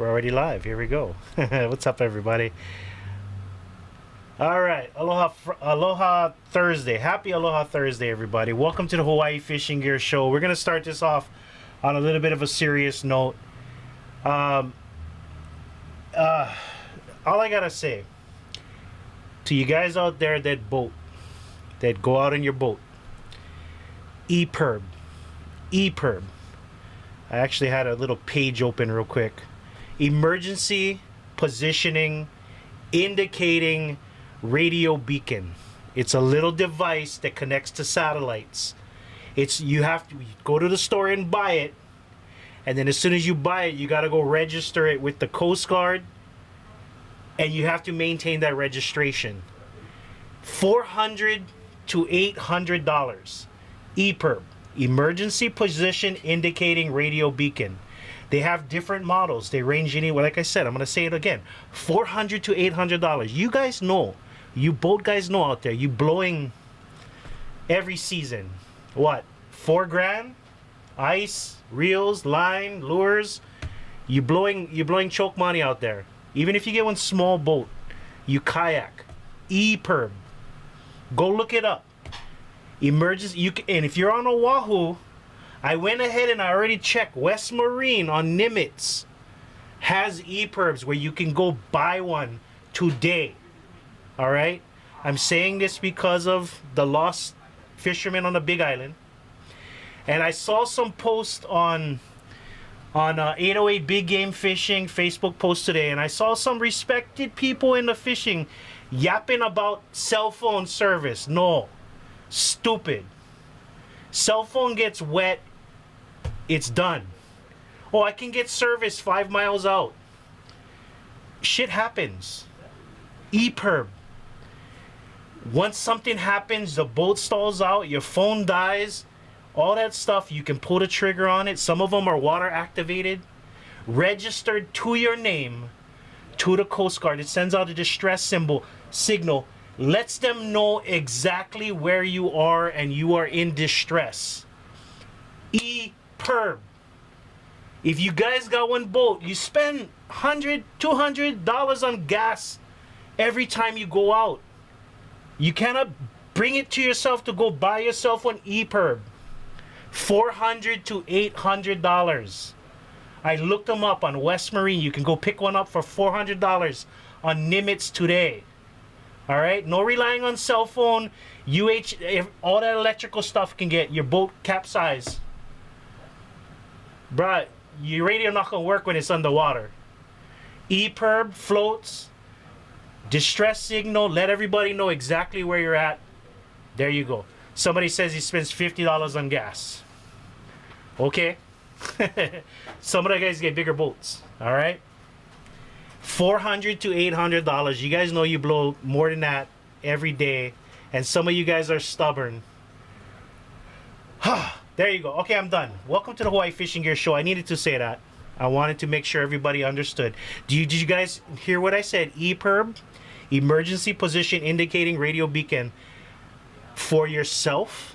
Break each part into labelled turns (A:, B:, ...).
A: We're already live. Here we go. What's up, everybody? All right. Aloha Thursday. Happy Aloha Thursday, everybody. Welcome to the Hawaii Fishing Gear Show. We're going to start this off on a little bit of a serious note. All I got to say to you guys out there that go out in your boat, EPIRB. EPIRB. I actually had a little page open real quick. Emergency Positioning Indicating Radio Beacon. It's a little device that connects to satellites. You have to go to the store and buy it, and then as soon as you buy it, you got to go register it with the Coast Guard, and you have to maintain that registration. $400 to $800. EPIRB. Emergency Position Indicating Radio Beacon. They have different models. They range anywhere. Like I said, I'm going to say it again. $400 to $800. You guys know, you boat guys know out there, you blowing every season. What? $4 grand? Ice, reels, line, lures. You blowing choke money out there. Even if you get one small boat, you kayak. EPIRB. Go look it up. Emergency, and if you're on Oahu, I went ahead and I already checked. West Marine on Nimitz has EPIRBs where you can go buy one today. All right? I'm saying this because of the lost fishermen on the Big Island. And I saw some post on 808 Big Game Fishing Facebook post today, and I saw some respected people in the fishing yapping about cell phone service. No. Stupid. Cell phone gets wet, it's done. Oh, I can get service 5 miles out. Shit happens. EPIRB. Once something happens, the boat stalls out, your phone dies, all that stuff, you can pull the trigger on it. Some of them are water activated, registered to your name, to the Coast Guard. It sends out a distress signal, lets them know exactly where you are and you are in distress. EPIRB. If you guys got one boat, you spend $100, $200 on gas every time you go out. You cannot bring it to yourself to go buy yourself one. EPIRB. $400 to $800. I looked them up on West Marine. You can go pick one up for $400 on Nimitz today. All right, no relying on cell phone, all that electrical stuff can get your boat capsized. Bruh, your radio not gonna work when it's underwater. EPIRB floats, distress signal, let everybody know exactly where you're at. There you go. Somebody says he spends $50 on gas. Okay. Some of the guys get bigger boats. All right. $400 to $800. You guys know you blow more than that every day, and some of you guys are stubborn. There you go. Okay, I'm done. Welcome to the Hawaii Fishing Gear Show. I needed to say that. I wanted to make sure everybody understood. Did you guys hear what I said? EPIRB, Emergency Position Indicating Radio Beacon, for yourself,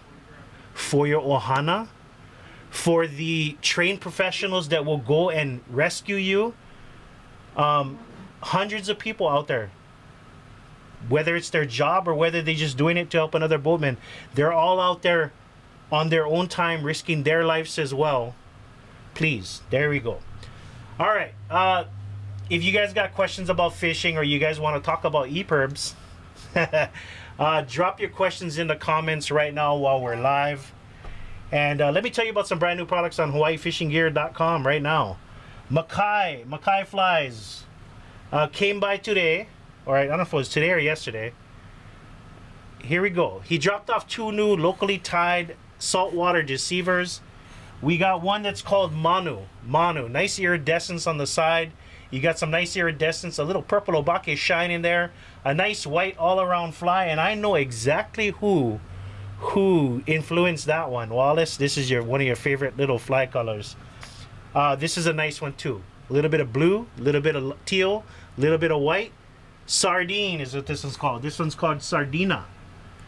A: for your ohana, for the trained professionals that will go and rescue you. Hundreds of people out there, whether it's their job or whether they're just doing it to help another boatman, they're all out there on their own time risking their lives as well. Please, there we go. All right, if you guys got questions about fishing or you guys want to talk about EPIRBs, drop your questions in the comments right now while we're live. And let me tell you about some brand new products on HawaiiFishingGear.com right now. Makai Flies came by today, or I don't know if it was today or yesterday. Here we go. He dropped off 2 new locally tied saltwater deceivers. We got one that's called Manu. Nice iridescence on the side. You got some nice iridescence, a little purple obake shine in there, a nice white all-around fly, and I know exactly who influenced that one. Wallace, this is one of your favorite little fly colors. This is a nice one too. A little bit of blue, a little bit of teal, a little bit of white. Sardine is what this one's called. This one's called Sardina.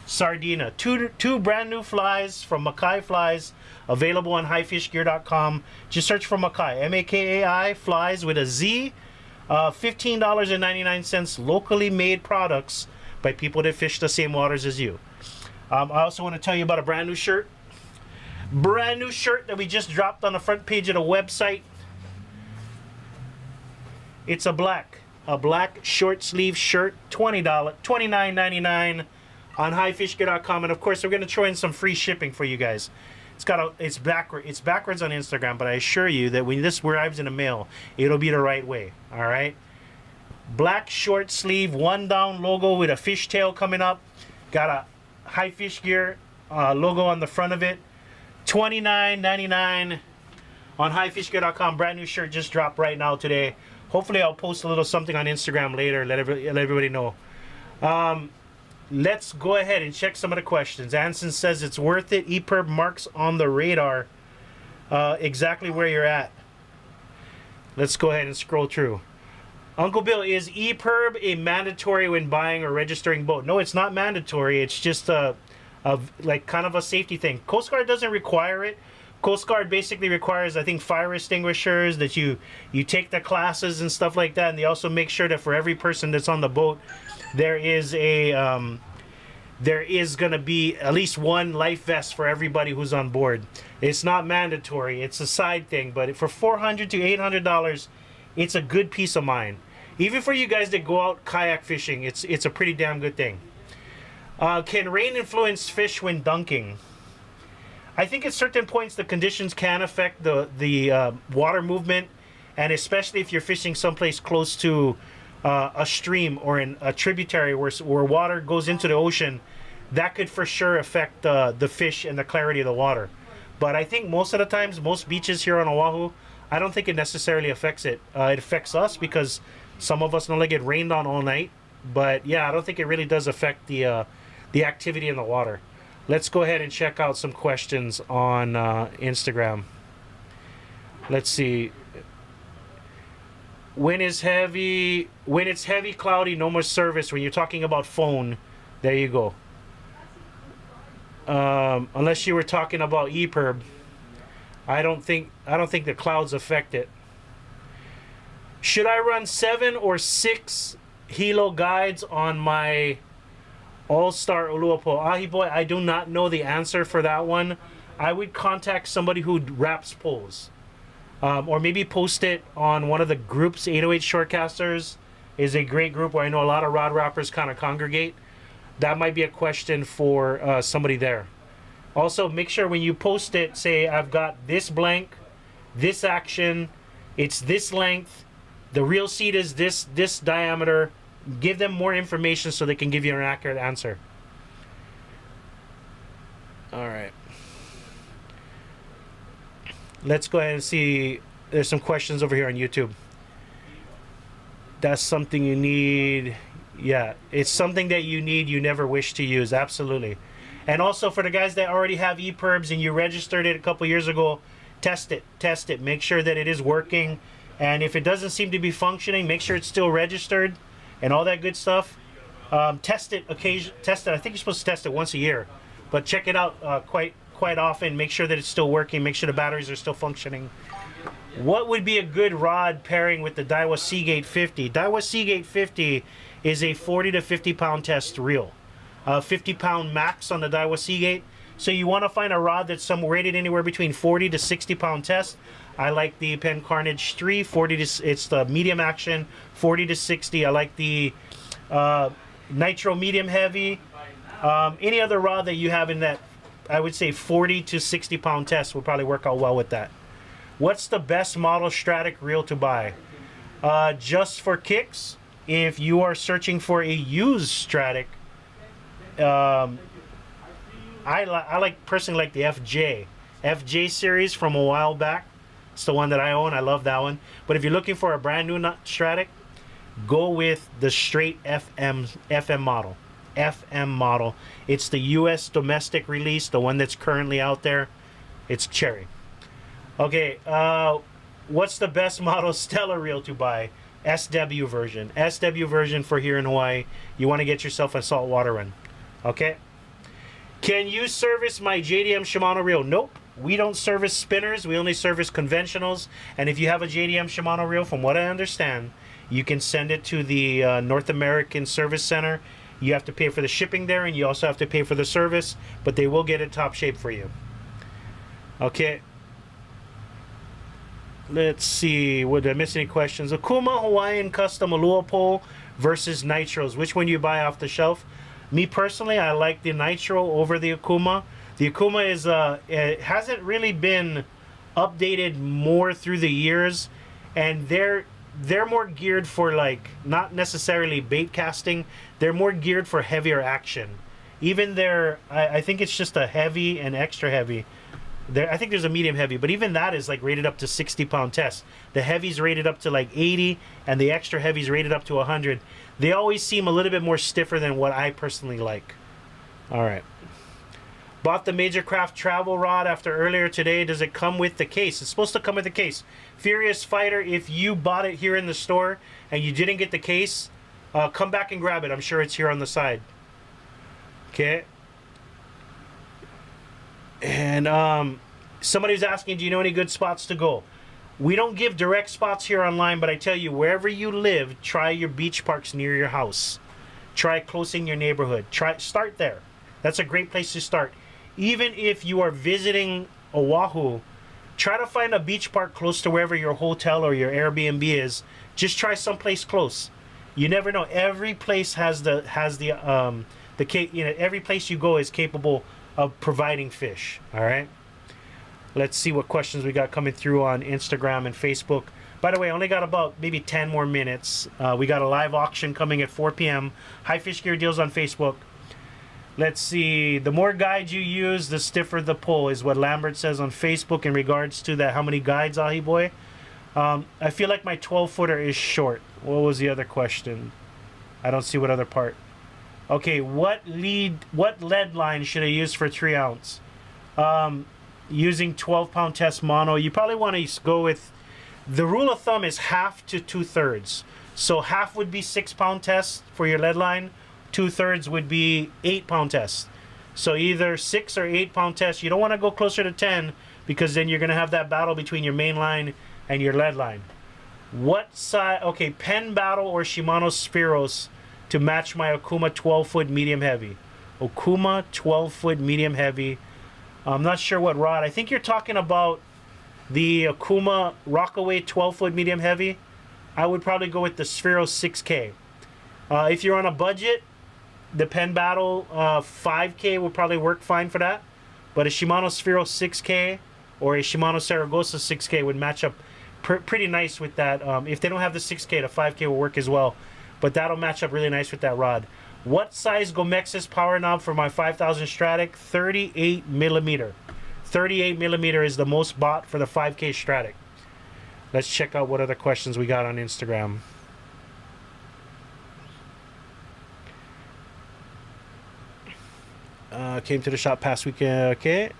A: Sardina. Two brand new flies from Makai Flies, available on highfishgear.com. Just search for Makai, M-A-K-A-I, flies with a Z. $15.99, locally made products by people that fish the same waters as you. I also want to tell you about a brand new shirt. Brand new shirt that we just dropped on the front page of the website. It's a black short sleeve shirt, $20, $29.99 on highfishgear.com, and of course we're going to throw in some free shipping for you guys. It's backwards on Instagram, but I assure you that when this arrives in the mail, it'll be the right way. All right. Black short sleeve, one down logo with a fishtail coming up. Got a High Fish Gear logo on the front of it. $29.99 on highfishgear.com. Brand new shirt just dropped right now today. Hopefully I'll post a little something on Instagram later. Let everybody know. Let's go ahead and check some of the questions. Anson says it's worth it. EPIRB marks on the radar exactly where you're at. Let's go ahead and scroll through. Uncle Bill, is EPIRB a mandatory when buying or registering boat? No, it's not mandatory. It's just like kind of a safety thing. Coast Guard doesn't require it. Coast Guard basically requires, I think, fire extinguishers, that you take the classes and stuff like that, and they also make sure that for every person that's on the boat, there is going to be at least one life vest for everybody who's on board. It's not mandatory. It's a side thing, but for $400 to $800, it's a good peace of mind. Even for you guys that go out kayak fishing, it's a pretty damn good thing. Can rain influence fish when dunking? I think at certain points the conditions can affect the water movement, and especially if you're fishing someplace close to a stream or in a tributary where water goes into the ocean, that could for sure affect the fish and the clarity of the water. But I think most of the times, most beaches here on Oahu, I don't think it necessarily affects it. It affects us because some of us normally get rained on all night. But yeah, I don't think it really does affect the activity in the water. Let's go ahead and check out some questions on Instagram. Let's see. When it's heavy, cloudy, no more service. When you're talking about phone, there you go. Unless you were talking about EPIRB, I don't think the clouds affect it. Should I run 7 or 6 helo guides on my All-Star Uluapo? Ahi boy, I do not know the answer for that one. I would contact somebody who wraps poles. Or maybe post it on one of the groups. 808 Shortcasters is a great group where I know a lot of rod wrappers kind of congregate. That might be a question for somebody there. Also, make sure when you post it, say, I've got this blank, this action, it's this length, the reel seat is this diameter. Give them more information so they can give you an accurate answer. All right. Let's go ahead and see. There's some questions over here on YouTube. That's something you need. Yeah, it's something that you need, you never wish to use. Absolutely. And also for the guys that already have EPIRBs and you registered it a couple years ago, test it. Make sure that it is working. And if it doesn't seem to be functioning, make sure it's still registered and all that good stuff. Test it. I think you're supposed to test it once a year, but check it out quite often. Make sure that it's still working. Make sure the batteries are still functioning. What would be a good rod pairing with the Daiwa Seagate 50? Daiwa Seagate 50 is a 40 to 50 pound test reel. 50 pound max on the Daiwa Seagate. So you want to find a rod that's rated anywhere between 40 to 60 pound test. I like the Penn Carnage 3, it's the medium action, 40 to 60. I like the Nitro medium heavy. Any other rod that you have in that, I would say 40 to 60 pound test will probably work out well with that. What's the best model Stratic reel to buy? Just for kicks, if you are searching for a used Stratic, I personally like the FJ series from a while back. It's the one that I own. I love that one. But if you're looking for a brand new Stratic, go with the straight FM model. FM model. It's the US domestic release, the one that's currently out there. It's cherry. Okay, what's the best model Stella reel to buy? SW version. SW version for here in Hawaii. You want to get yourself a saltwater run. Okay? Can you service my JDM Shimano reel? Nope. We don't service spinners. We only service conventionals. And if you have a JDM Shimano reel, from what I understand, you can send it to the North American Service Center. You have to pay for the shipping there, and you also have to pay for the service, but they will get it top shape for you. Okay. Let's see. Did I miss any questions? Akuma Hawaiian Custom Alua Pole versus Nitros. Which one do you buy off the shelf? Me personally, I like the Nitro over the Akuma. The Akuma is it hasn't really been updated more through the years, and they're more geared for, like, not necessarily bait casting. They're more geared for heavier action. Even their, I think it's just a heavy and extra heavy. I think there's a medium heavy, but even that is like rated up to 60-pound test. The heavy's rated up to like 80, and the extra heavy's rated up to 100. They always seem a little bit more stiffer than what I personally like. All right. Bought the Major Craft travel rod after earlier today. Does it come with the case? It's supposed to come with the case. Furious Fighter, if you bought it here in the store and you didn't get the case, come back and grab it. I'm sure it's here on the side. Okay. And somebody's asking, do you know any good spots to go? We don't give direct spots here online, but I tell you, wherever you live, try your beach parks near your house. Try close in your neighborhood. Start there. That's a great place to start. Even if you are visiting Oahu, try to find a beach park close to wherever your hotel or your Airbnb is. Just try someplace close. You never know. Every place has every place you go is capable of providing fish. All right. Let's see what questions we got coming through on Instagram and Facebook. By the way, I only got about maybe 10 more minutes. We got a live auction coming at 4 p.m. High Fish Gear Deals on Facebook. Let's see. The more guides you use, the stiffer the pull, is what Lambert says on Facebook in regards to that. How many guides, Ahi Boy? I feel like my 12-footer is short. What was the other question? I don't see what other part. Okay, what lead line should I use for 3 ounce? Using 12-pound test mono, you probably want to go with, the rule of thumb is half to 2/3. So half would be 6-pound test for your lead line. 2/3 would be 8-pound test. So either 6 or 8-pound test. You don't want to go closer to 10 because then you're going to have that battle between your main line and your lead line. What size? Okay, Penn Battle or Shimano Spiros to match my Okuma 12-foot medium heavy. Okuma 12-foot medium heavy. I'm not sure what rod. I think you're talking about the Okuma Rockaway 12-foot medium heavy. I would probably go with the Sphero 6K. If you're on a budget, the Penn Battle 5K would probably work fine for that. But a Shimano Sphero 6K or a Shimano Saragossa 6K would match up pretty nice with that. If they don't have the 6K, the 5K will work as well. But that'll match up really nice with that rod. What size Gomexus power knob for my 5000 Stratic? 38 millimeter. 38 millimeter is the most bought for the 5K Stratic. Let's check out what other questions we got on Instagram. Came to the shop past weekend. Okay.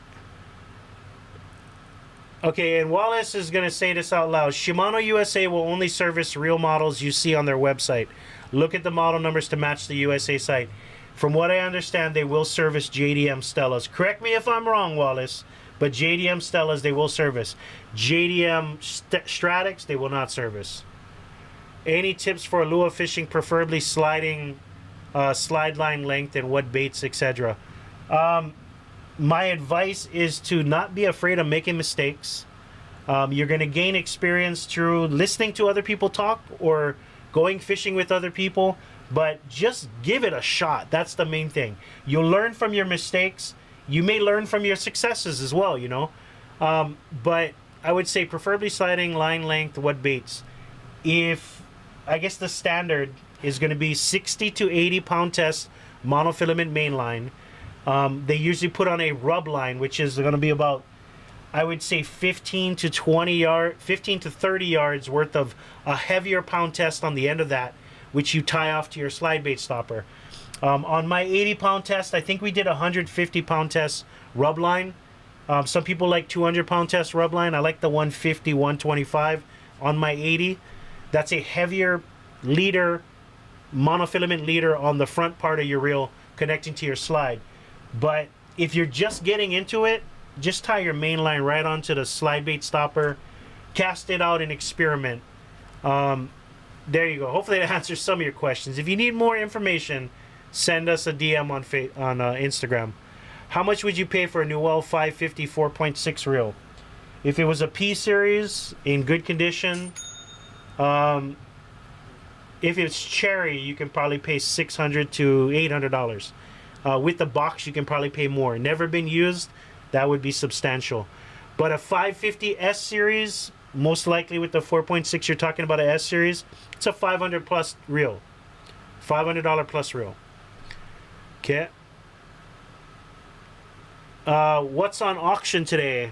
A: Okay, and Wallace is going to say this out loud. Shimano USA will only service real models you see on their website. Look at the model numbers to match the USA site. From what I understand, they will service JDM Stellas. Correct me if I'm wrong, Wallace, but JDM Stellas they will service. JDM Stratics they will not service. Any tips for lure fishing, preferably sliding, slide line length, and what baits, etc.? My advice is to not be afraid of making mistakes. You're going to gain experience through listening to other people talk or going fishing with other people, but just give it a shot. That's the main thing. You'll learn from your mistakes. You may learn from your successes as well, you know. But I would say preferably sliding, line length, what baits. If, I guess the standard is going to be 60 to 80 pound test monofilament mainline. They usually put on a rub line, which is going to be about, I would say 15 to 30 yards worth of a heavier pound test on the end of that, which you tie off to your slide bait stopper. On my 80 pound test, I think we did a 150 pound test rub line. Some people like 200 pound test rub line. I like the 150, 125 on my 80. That's a heavier leader, monofilament leader on the front part of your reel connecting to your slide. But if you're just getting into it, just tie your main line right onto the slide bait stopper, cast it out and experiment. There you go. Hopefully that answers some of your questions. If you need more information, send us a DM on Instagram. How much would you pay for a Newell 550 4.6 reel? If it was a P series in good condition, if it's cherry, you can probably pay $600 to $800. With the box, you can probably pay more. Never been used, that would be substantial. But a 550 S series, most likely with the 4.6, you're talking about a S series, it's a $500 plus reel. $500 plus reel. Okay. What's on auction today?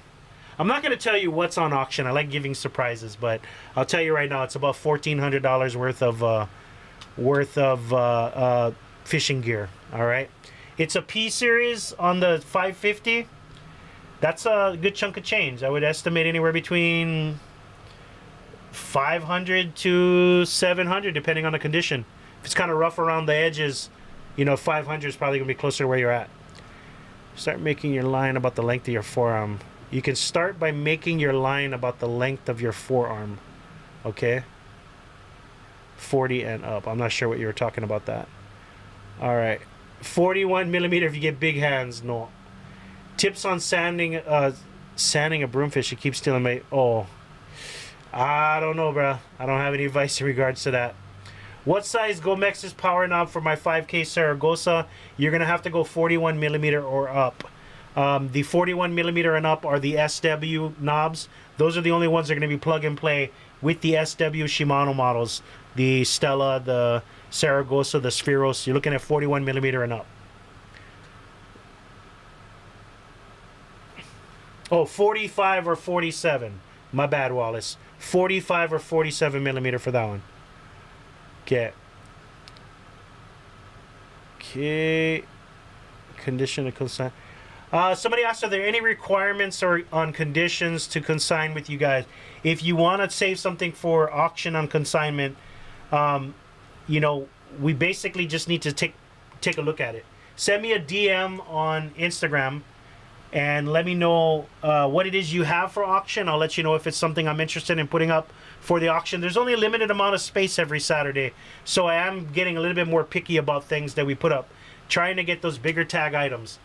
A: I'm not going to tell you what's on auction. I like giving surprises, but I'll tell you right now, it's about $1,400 worth of fishing gear. All right. It's a P series on the 550. That's a good chunk of change. I would estimate anywhere between $500 to $700, depending on the condition. If it's kind of rough around the edges, you know, $500 is probably going to be closer to where you're at. Start making your line about the length of your forearm. You can start by making your line about the length of your forearm. Okay? 40 and up. I'm not sure what you were talking about that. All right. 41 millimeter if you get big hands. No. Tips on sanding a broomfish. It keeps stealing my... Oh. I don't know, bro. I don't have any advice in regards to that. What size Gomex is power knob for my 5K Saragossa? You're going to have to go 41 millimeter or up. The 41 millimeter and up are the SW knobs. Those are the only ones that are going to be plug and play with the SW Shimano models. The Stella, the Saragossa, the Spheros. You're looking at 41 millimeter and up. Oh, 45 or 47. My bad, Wallace. 45 or 47 millimeter for that one. Okay. Okay. Condition to consign. Somebody asked, are there any requirements or on conditions to consign with you guys? If you want to save something for auction on consignment, you know, we basically just need to take a look at it. Send me a DM on Instagram and let me know what it is you have for auction. I'll let you know if it's something I'm interested in putting up for the auction. There's only a limited amount of space every Saturday, so I am getting a little bit more picky about things that we put up, trying to get those bigger tag items.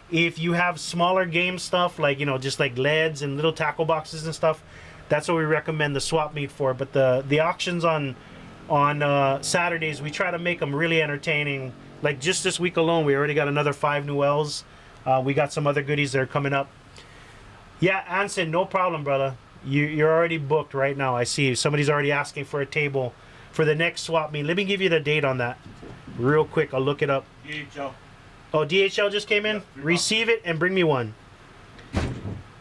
A: If you have smaller game stuff, like, you know, just like leads and little tackle boxes and stuff, that's what we recommend the swap meet for. But the auctions on Saturdays, we try to make them really entertaining. Like just this week alone, we already got another 5 Newells. We got some other goodies that are coming up. Yeah, Anson, no problem, brother. You're already booked right now. I see somebody's already asking for a table for the next swap meet. Let me give you the date on that real quick. I'll look it up.
B: DHL.
A: Oh, DHL just came in? Receive it and bring me one.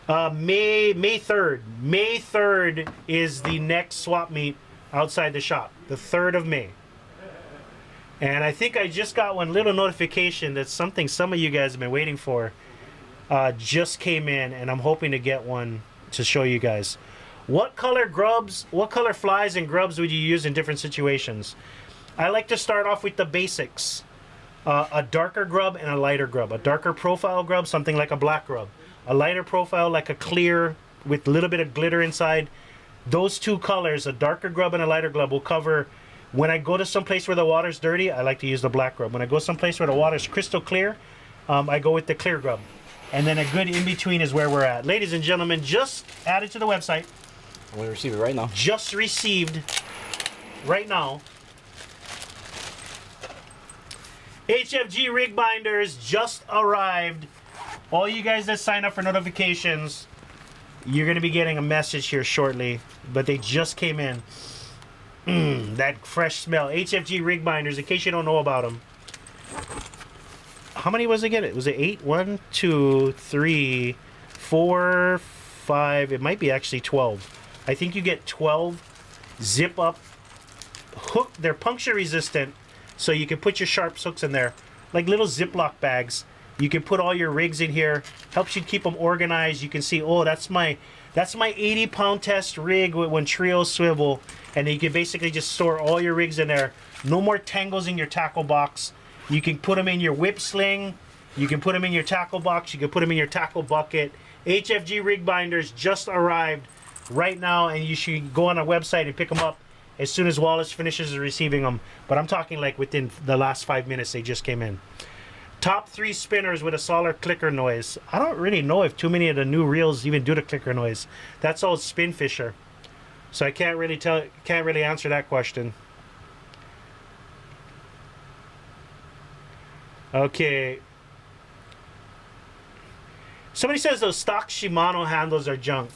A: May 3rd. May 3rd is the next swap meet outside the shop. The 3rd of May. And I think I just got one little notification that something some of you guys have been waiting for just came in, and I'm hoping to get one to show you guys. What color grubs, what color flies and grubs would you use in different situations? I like to start off with the basics. A darker grub and a lighter grub. A darker profile grub, something like a black grub. A lighter profile, like a clear with a little bit of glitter inside. Those two colors, a darker grub and a lighter grub, will cover. When I go to some place where the water's dirty, I like to use the black grub. When I go someplace where the water's crystal clear, I go with the clear grub. And then a good in-between is where we're at. Ladies and gentlemen, just added to the website.
B: I'm going to receive it right now.
A: Just received right now. HFG rig binders just arrived. All you guys that sign up for notifications, you're going to be getting a message here shortly, but they just came in. That fresh smell. HFG rig binders, in case you don't know about them. How many was it again? Was it 8? 1, 2, 3, 4, 5. It might be actually 12. I think you get 12 zip up hook. They're puncture resistant, so you can put your sharp hooks in there, like little Ziploc bags. You can put all your rigs in here. Helps you keep them organized. You can see, oh, that's my 80-pound test rig with one trio swivel, and then you can basically just store all your rigs in there. No more tangles in your tackle box. You can put them in your whip sling. You can put them in your tackle box. You can put them in your tackle bucket. HFG rig binders just arrived right now, and you should go on our website and pick them up as soon as Wallace finishes receiving them. But I'm talking like within the last 5 minutes they just came in. Top 3 spinners with a solid clicker noise. I don't really know if too many of the new reels even do the clicker noise. That's all Spin Fisher. So I can't really answer that question. Okay. Somebody says those stock Shimano handles are junk.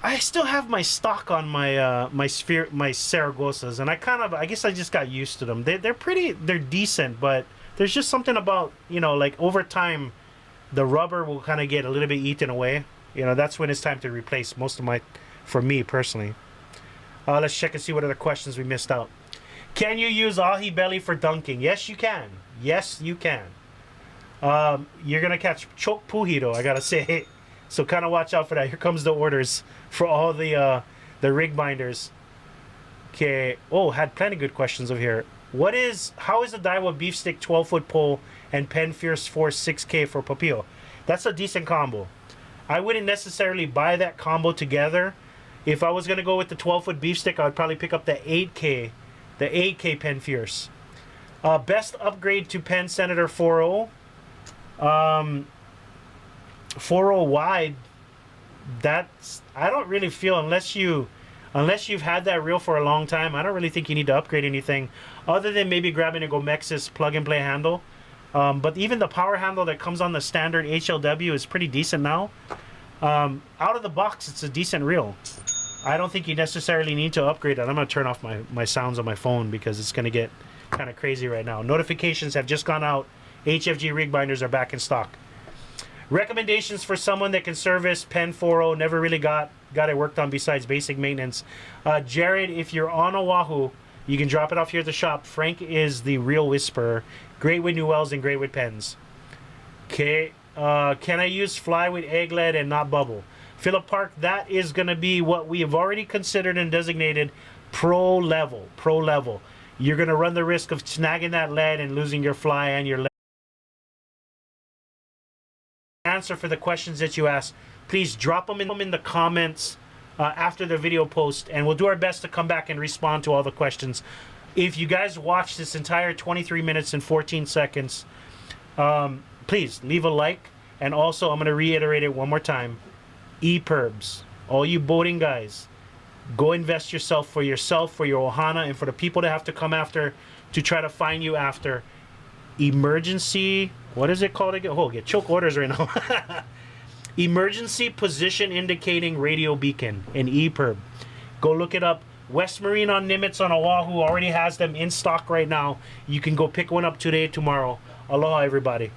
A: I still have my stock on my my Saragosas, and I guess I just got used to them. They're decent, but there's just something about, like over time, the rubber will kind of get a little bit eaten away. That's when it's time to replace most of for me personally. Let's check and see what other questions we missed out. Can you use ahi belly for dunking? Yes, you can. Yes, you can. You're gonna catch choke puhi, I gotta say. So kind of watch out for that. Here comes the orders for all the rig binders. Okay. Oh, had plenty good questions over here. How is the Daiwa Beefstick 12-foot pole and Penn Fierce Force 6K for Papillo? That's a decent combo. I wouldn't necessarily buy that combo together. If I was gonna go with the 12-foot Beefstick, I would probably pick up the 8K Penn Fierce. Best upgrade to Penn Senator 4.0. 4.0 wide. I don't really feel, unless you've had that reel for a long time, I don't really think you need to upgrade anything other than maybe grabbing a Gomexus plug and play handle. But even the power handle that comes on the standard HLW is pretty decent now. Out of the box, it's a decent reel. I don't think you necessarily need to upgrade it. I'm going to turn off my sounds on my phone because it's going to get kind of crazy right now. Notifications have just gone out. HFG rig binders are back in stock. Recommendations for someone that can service Penn 4.0. Never really got it worked on besides basic maintenance. Jared, if you're on Oahu, you can drop it off here at the shop. Frank is the real whisperer. Great with new wells and great with pens. Okay. Can I use fly with egg lead and not bubble? Philip Park, that is going to be what we have already considered and designated pro level. Pro level. You're going to run the risk of snagging that lead and losing your fly and your lead. Answer for the questions that you asked, please drop them in the comments after the video post, and we'll do our best to come back and respond to all the questions. If you guys watch this entire 23 minutes and 14 seconds, please leave a like, and also I'm going to reiterate it one more time. EPIRBs, all you boating guys, go invest for yourself, for your ohana, and for the people that have to come after to try to find you after. Emergency, what is it called again? Oh, get choke orders right now. Emergency Position Indicating Radio Beacon, an EPIRB. Go look it up. West Marine on Nimitz on Oahu already has them in stock right now. You can go pick one up today, tomorrow. Aloha, everybody.